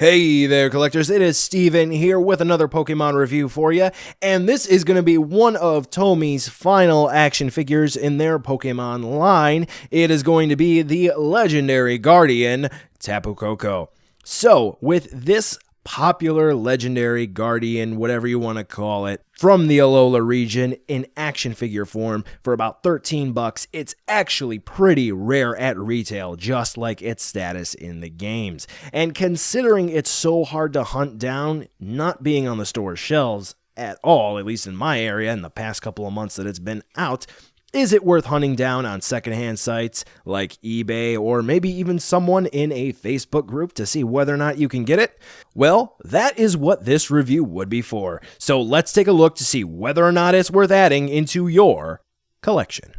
Hey there, collectors. It is Steven here with another Pokemon review for you, and this is going to be one of Tomy's final action figures in their Pokemon line. It is going to be the legendary Guardian, Tapu Koko. So, with this popular legendary Guardian, whatever you want to call it, from the Alola region in action figure form for about $13, it's actually pretty rare at retail, just like its status in the games. And considering it's so hard to hunt down, not being on the store shelves at all, at least in my area in the past couple of months that it's been out, is it worth hunting down on secondhand sites like eBay or maybe even someone in a Facebook group to see whether or not you can get it? Well, that is what this review would be for. So let's take a look to see whether or not it's worth adding into your collection.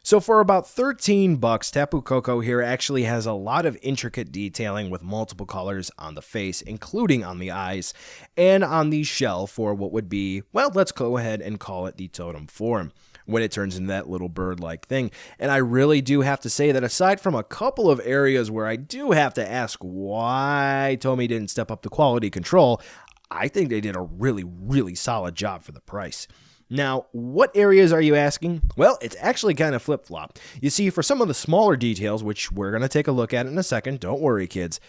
So for about $13, Tapu Koko here actually has a lot of intricate detailing with multiple colors on the face, including on the eyes, and on the shell for what would be, well, let's go ahead and call it the totem form, when it turns into that little bird-like thing. And I really do have to say that aside from a couple of areas where I do have to ask why Tomy didn't step up the quality control, I think they did a really solid job for the price. Now, what areas are you asking? Well, it's actually kind of flip-flop. You see, for some of the smaller details, which we're going to take a look at in a second, don't worry, kids,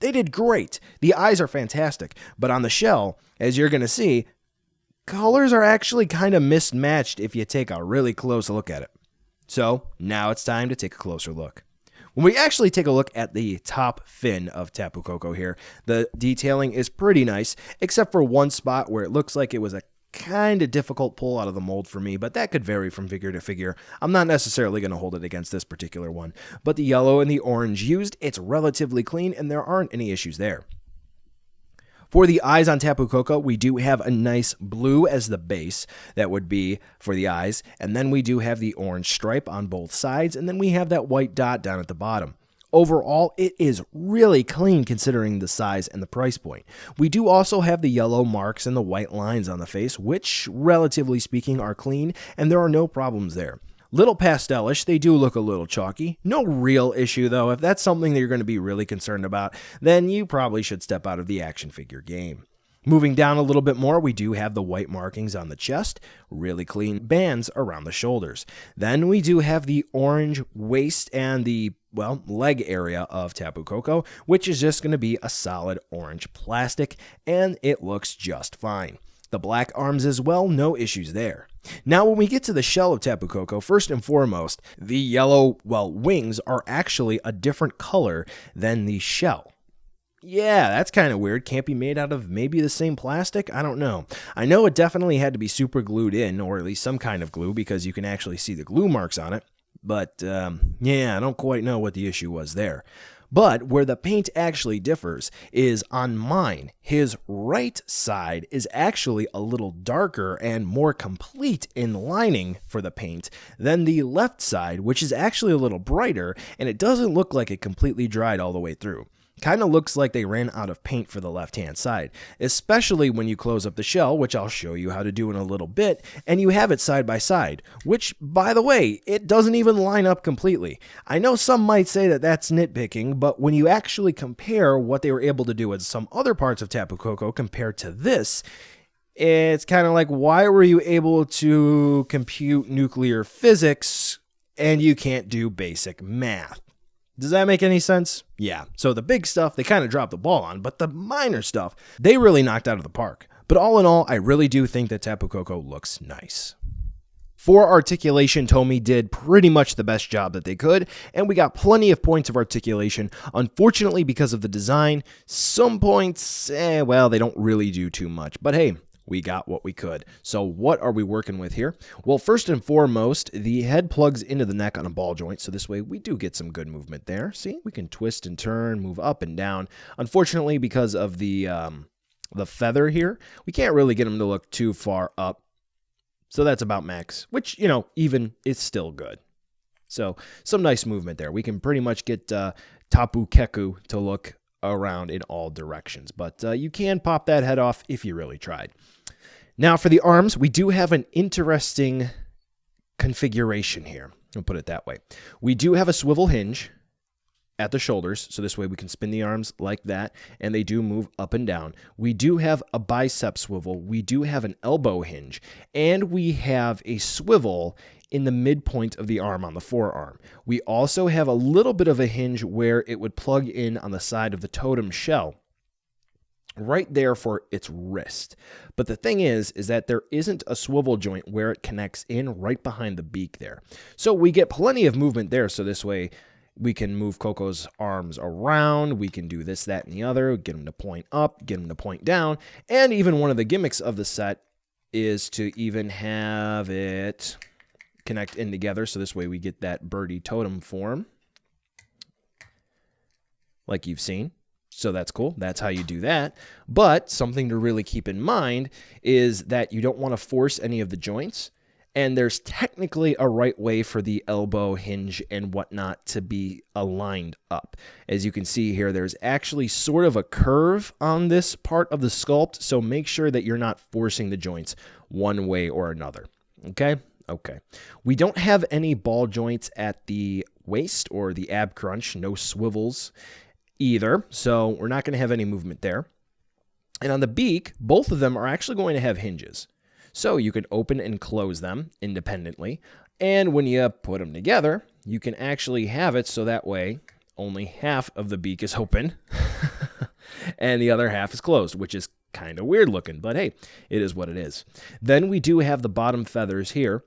they did great. The eyes are fantastic, but on the shell, as you're going to see, colors are actually kind of mismatched if you take a really close look at it. So, now it's time to take a closer look. When we actually take a look at the top fin of Tapu Koko here, the detailing is pretty nice, except for one spot where it looks like it was a kind of difficult pull out of the mold for me, but that could vary from figure to figure. I'm not necessarily going to hold it against this particular one, but the yellow and the orange used, it's relatively clean and there aren't any issues there. For the eyes on Tapu Koko, we do have a nice blue as the base. That would be for the eyes. And then we do have the orange stripe on both sides. And then we have that white dot down at the bottom. Overall, it is really clean considering the size and the price point. We do also have the yellow marks and the white lines on the face, which, relatively speaking, are clean. And there are no problems there. Little pastelish, they do look a little chalky. No real issue though. If that's something that you're going to be really concerned about, then you probably should step out of the action figure game. Moving down a little bit more, we do have the white markings on the chest, really clean bands around the shoulders. Then we do have the orange waist and the, well, leg area of Tapu Koko, which is just going to be a solid orange plastic, and it looks just fine. The black arms as well, no issues there. Now when we get to the shell of Tapu Koko, first and foremost, the yellow, well, wings are actually a different color than the shell. Yeah, that's kind of weird. Can't be made out of maybe the same plastic? I don't know. I know it definitely had to be super glued in, or at least some kind of glue, because you can actually see the glue marks on it. But, yeah, I don't quite know what the issue was there. But where the paint actually differs is on mine. His right side is actually a little darker and more complete in lining for the paint than the left side, which is actually a little brighter, and it doesn't look like it completely dried all the way through. Kind of looks like they ran out of paint for the left-hand side, especially when you close up the shell, which I'll show you how to do in a little bit, and you have it side by side, which, by the way, it doesn't even line up completely. I know some might say that that's nitpicking, but when you actually compare what they were able to do with some other parts of Tapu Koko compared to this, it's kind of like, why were you able to compute nuclear physics and you can't do basic math? Does that make any sense? Yeah. So the big stuff, they kind of dropped the ball on, but the minor stuff, they really knocked out of the park. But all in all, I really do think that Tapu Koko looks nice. For articulation, Tomy did pretty much the best job that they could, and we got plenty of points of articulation. Unfortunately, because of the design, some points, well, they don't really do too much. But hey, we got what we could. So what are we working with here? Well, first and foremost, the head plugs into the neck on a ball joint, so this way we do get some good movement there. See, we can twist and turn, move up and down. Unfortunately, because of the feather here, we can't really get them to look too far up. So that's about max, which, you know, even is still good. So some nice movement there. We can pretty much get Tapu Koko to look around in all directions, but you can pop that head off if you really tried. Now for the arms, we do have an interesting configuration here. I'll put it that way. We do have a swivel hinge, at the shoulders, so this way we can spin the arms like that, and they do move up and down. We do have a bicep swivel, we do have an elbow hinge, and we have a swivel in the midpoint of the arm on the forearm. We also have a little bit of a hinge where it would plug in on the side of the totem shell, right there for its wrist. But the thing is that there isn't a swivel joint where it connects in right behind the beak there. So we get plenty of movement there, so this way we can move Coco's arms around, we can do this, that, and the other, get him to point up, get him to point down, and even one of the gimmicks of the set is to even have it connect in together, so this way we get that birdie totem form, like you've seen. So that's cool. That's how you do that. But something to really keep in mind is that you don't want to force any of the joints. And there's technically a right way for the elbow hinge and whatnot to be aligned up. As you can see here, there's actually sort of a curve on this part of the sculpt, so make sure that you're not forcing the joints one way or another. Okay? Okay. We don't have any ball joints at the waist or the ab crunch, no swivels either, so we're not going to have any movement there. And on the beak, both of them are actually going to have hinges. So you can open and close them independently. And when you put them together, you can actually have it so that way only half of the beak is open and the other half is closed, which is kind of weird looking, but hey, it is what it is. Then we do have the bottom feathers here,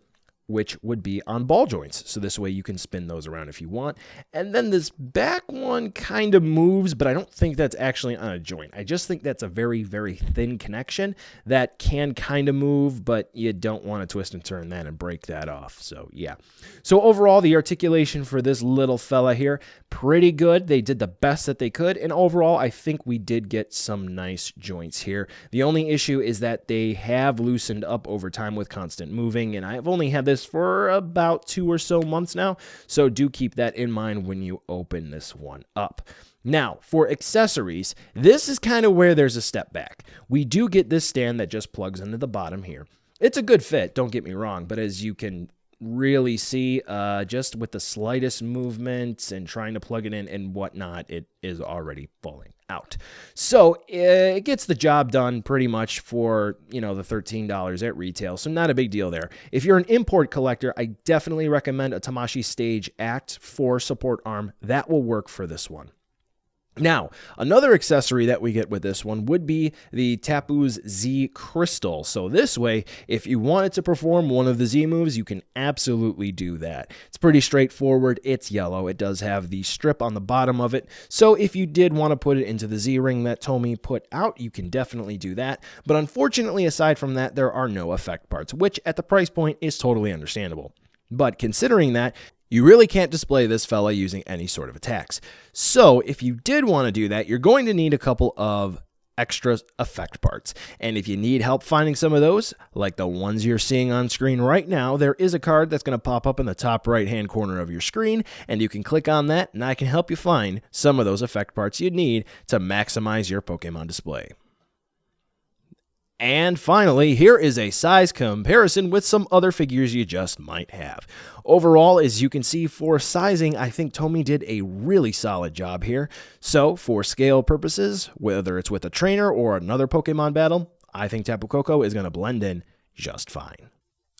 which would be on ball joints. So this way you can spin those around if you want. And then this back one kind of moves, but I don't think that's actually on a joint. I just think that's a very, very thin connection that can kind of move, but you don't want to twist and turn that and break that off. So yeah. So overall, the articulation for this little fella here, pretty good. They did the best that they could. And overall, I think we did get some nice joints here. The only issue is that they have loosened up over time with constant moving. And I've only had this for about 2 or so months now, so do keep that in mind when you open this one up. Now, for accessories, this is kind of where there's a step back. We do get this stand that just plugs into the bottom here. It's a good fit, don't get me wrong, but as you can really see, just with the slightest movements and trying to plug it in and whatnot, it is already falling out. So it gets the job done pretty much for, the $13 at retail. So not a big deal there. If you're an import collector, I definitely recommend a Tamashii Stage Act 4 support arm. That will work for this one. Now, another accessory that we get with this one would be the TOPPU's Z Crystal. So this way, if you wanted to perform one of the Z moves, you can absolutely do that. It's pretty straightforward. It's yellow. It does have the strip on the bottom of it. So if you did want to put it into the Z ring that Tomy put out, you can definitely do that. But unfortunately, aside from that, there are no effect parts, which at the price point is totally understandable. But considering that, you really can't display this fella using any sort of attacks. So if you did want to do that, you're going to need a couple of extra effect parts. And if you need help finding some of those, like the ones you're seeing on screen right now, there is a card that's going to pop up in the top right-hand corner of your screen, and you can click on that, and I can help you find some of those effect parts you need to maximize your Pokemon display. And finally, here is a size comparison with some other figures you just might have. Overall, as you can see, for sizing, I think Tomy did a really solid job here. So, for scale purposes, whether it's with a trainer or another Pokemon battle, I think Tapu Koko is going to blend in just fine.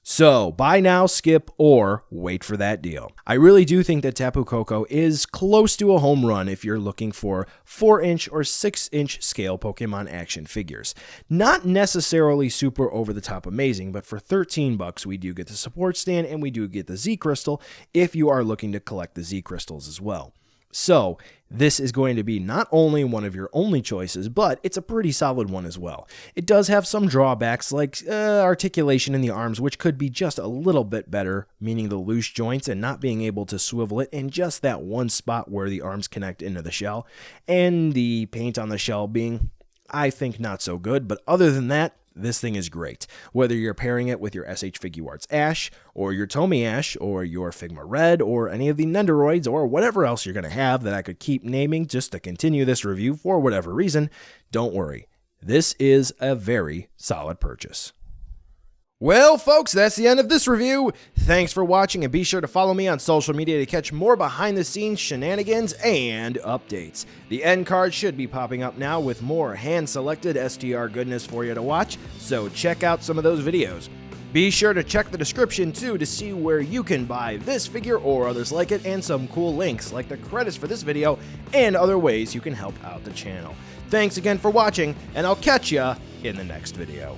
So, buy now, skip, or wait for that deal. I really do think that Tapu Koko is close to a home run if you're looking for 4-inch or 6-inch scale Pokemon action figures. Not necessarily super over-the-top amazing, but for $13 we do get the support stand and we do get the Z Crystal if you are looking to collect the Z Crystals as well. So, this is going to be not only one of your only choices, but it's a pretty solid one as well. It does have some drawbacks like articulation in the arms, which could be just a little bit better, meaning the loose joints and not being able to swivel it in just that one spot where the arms connect into the shell, and the paint on the shell being, I think, not so good, but other than that, this thing is great. Whether you're pairing it with your SH Figuarts Ash, or your Tomy Ash, or your Figma Red, or any of the Nendoroids, or whatever else you're going to have that I could keep naming just to continue this review for whatever reason, don't worry. This is a very solid purchase. Well, folks, that's the end of this review. Thanks for watching, and be sure to follow me on social media to catch more behind-the-scenes shenanigans and updates. The end card should be popping up now with more hand-selected STR goodness for you to watch, so check out some of those videos. Be sure to check the description too to see where you can buy this figure or others like it, and some cool links like the credits for this video and other ways you can help out the channel. Thanks again for watching, and I'll catch ya in the next video.